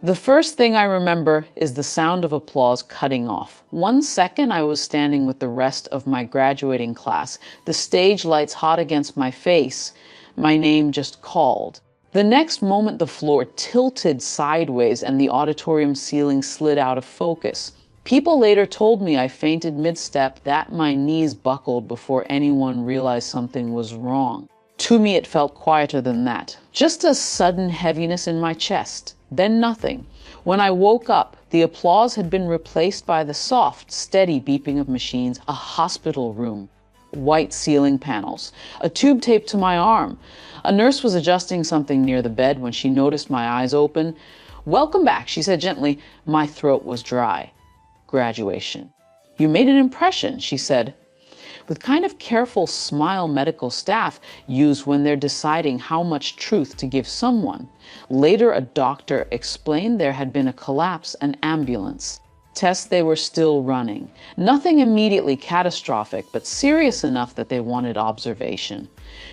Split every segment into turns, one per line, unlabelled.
The first thing I remember is the sound of applause cutting off. 1 second, I was standing with the rest of my graduating class, the stage lights hot against my face, my name just called. The next moment, the floor tilted sideways and the auditorium ceiling slid out of focus. People later told me I fainted mid-step, that my knees buckled before anyone realized something was wrong. To me, it felt quieter than that. Just a sudden heaviness in my chest. Then nothing. When I woke up, the applause had been replaced by the soft, steady beeping of machines, a hospital room, white ceiling panels, a tube taped to my arm. A nurse was adjusting something near the bed when she noticed my eyes open. "Welcome back," she said gently. My throat was dry. Graduation. "You made an impression," she said, with kind of careful smile medical staff use when they're deciding how much truth to give someone. Later, a doctor explained there had been a collapse and ambulance. Tests they were still running. Nothing immediately catastrophic, but serious enough that they wanted observation.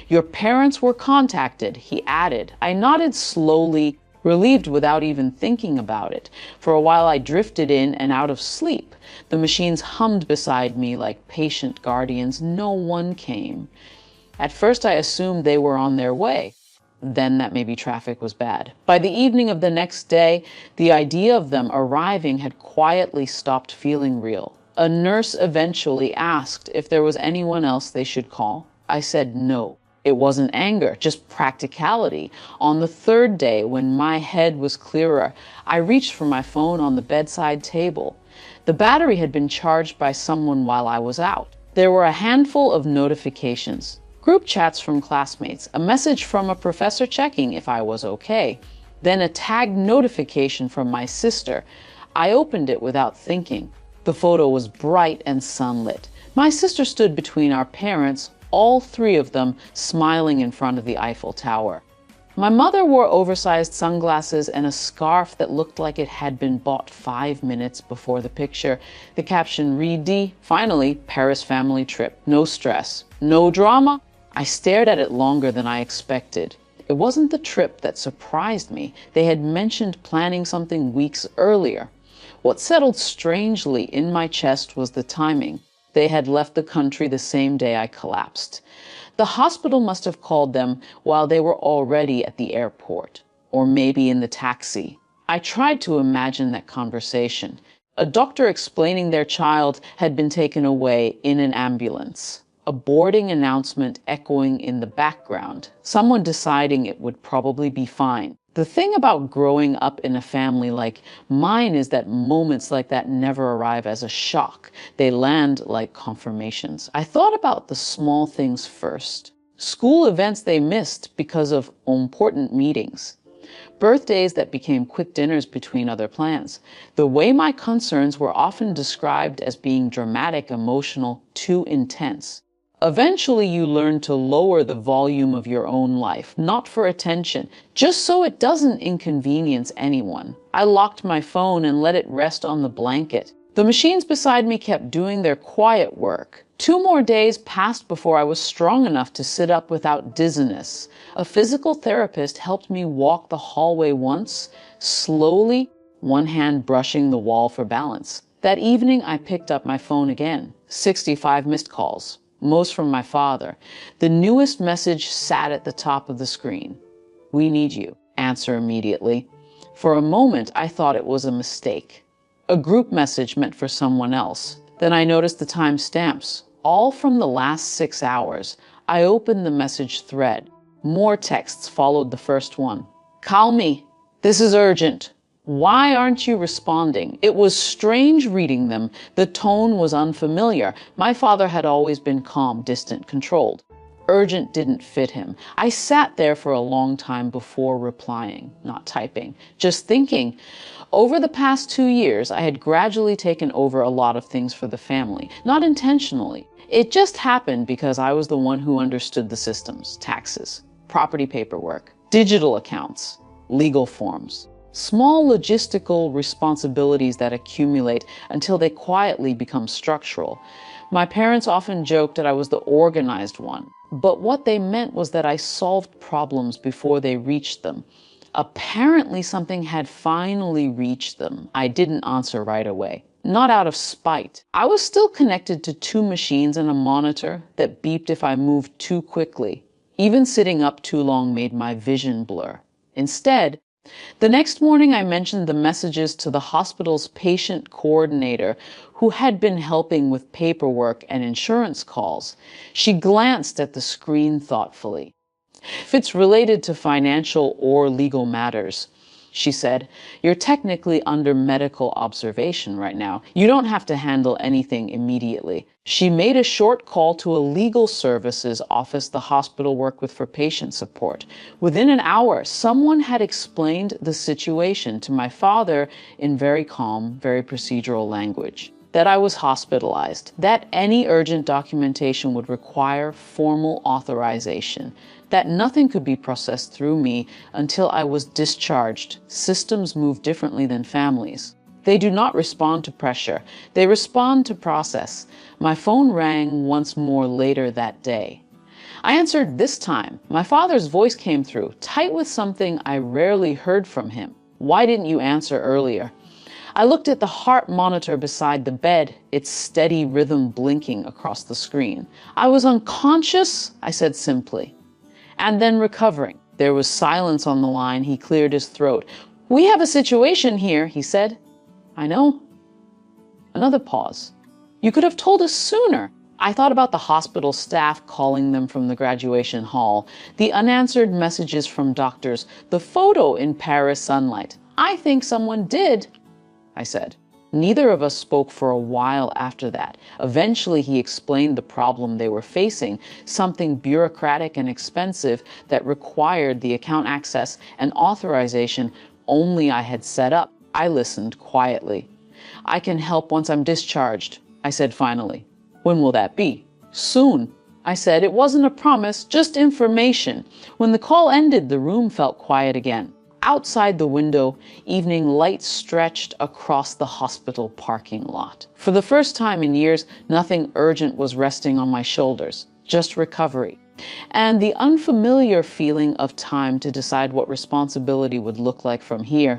"Your parents were contacted," he added. I nodded slowly, relieved without even thinking about it. For a while I drifted in and out of sleep. The machines hummed beside me like patient guardians. No one came. At first I assumed they were on their way. Then that maybe traffic was bad. By the evening of the next day, the idea of them arriving had quietly stopped feeling real. A nurse eventually asked if there was anyone else they should call. I said no. It wasn't anger, just practicality. On the third day, when my head was clearer, I reached for my phone on the bedside table. The battery had been charged by someone while I was out. There were a handful of notifications. Group chats from classmates, a message from a professor checking if I was okay, then a tagged notification from my sister. I opened it without thinking. The photo was bright and sunlit. My sister stood between our parents, all three of them smiling in front of the Eiffel Tower. My mother wore oversized sunglasses and a scarf that looked like it had been bought 5 minutes before the picture. The caption read, "Finally, Paris family trip. No stress. No drama." I stared at it longer than I expected. It wasn't the trip that surprised me. They had mentioned planning something weeks earlier. What settled strangely in my chest was the timing. They had left the country the same day I collapsed. The hospital must have called them while they were already at the airport, or maybe in the taxi. I tried to imagine that conversation. A doctor explaining their child had been taken away in an ambulance. A boarding announcement echoing in the background. Someone deciding it would probably be fine. The thing about growing up in a family like mine is that moments like that never arrive as a shock. They land like confirmations. I thought about the small things first. School events they missed because of important meetings. Birthdays that became quick dinners between other plans. The way my concerns were often described as being dramatic, emotional, too intense. Eventually, you learn to lower the volume of your own life, not for attention, just so it doesn't inconvenience anyone. I locked my phone and let it rest on the blanket. The machines beside me kept doing their quiet work. 2 more days passed before I was strong enough to sit up without dizziness. A physical therapist helped me walk the hallway once, slowly, one hand brushing the wall for balance. That evening, I picked up my phone again. 65 missed calls. Most from my father. The newest message sat at the top of the screen. "We need you." Answer immediately. For a moment, I thought it was a mistake. A group message meant for someone else. Then I noticed the time stamps, all from the last 6 hours. I opened the message thread. More texts followed the first one. "Call me. This is urgent. Why aren't you responding?" It was strange reading them. The tone was unfamiliar. My father had always been calm, distant, controlled. Urgent didn't fit him. I sat there for a long time before replying, not typing, just thinking. Over the past 2 years, I had gradually taken over a lot of things for the family, not intentionally. It just happened because I was the one who understood the systems, taxes, property paperwork, digital accounts, legal forms. Small logistical responsibilities that accumulate until they quietly become structural. My parents often joked that I was the organized one, but what they meant was that I solved problems before they reached them. Apparently, something had finally reached them. I didn't answer right away. Not out of spite. I was still connected to two machines and a monitor that beeped if I moved too quickly. Even sitting up too long made my vision blur. Instead, the next morning I mentioned the messages to the hospital's patient coordinator, who had been helping with paperwork and insurance calls. She glanced at the screen thoughtfully. If it's related to financial or legal matters, she said, you're technically under medical observation right now. You don't have to handle anything immediately. She made a short call to a legal services office the hospital worked with for patient support. Within an hour, someone had explained the situation to my father in very calm, very procedural language. That I was hospitalized, that any urgent documentation would require formal authorization, that nothing could be processed through me until I was discharged. Systems move differently than families. They do not respond to pressure. They respond to process. My phone rang once more later that day. I answered this time. My father's voice came through, tight with something I rarely heard from him. Why didn't you answer earlier? I looked at the heart monitor beside the bed, its steady rhythm blinking across the screen. I was unconscious, I said simply, and then recovering. There was silence on the line. He cleared his throat. We have a situation here, he said. I know. Another pause. You could have told us sooner. I thought about the hospital staff calling them from the graduation hall, the unanswered messages from doctors, the photo in Paris sunlight. I think someone did, I said. Neither of us spoke for a while after that. Eventually, he explained the problem they were facing, something bureaucratic and expensive that required the account access and authorization only I had set up. I listened quietly. I can help once I'm discharged, I said finally. When will that be? Soon, I said. It wasn't a promise, just information. When the call ended, the room felt quiet again. Outside the window, evening light stretched across the hospital parking lot. For the first time in years, nothing urgent was resting on my shoulders, just recovery. And the unfamiliar feeling of time to decide what responsibility would look like from here.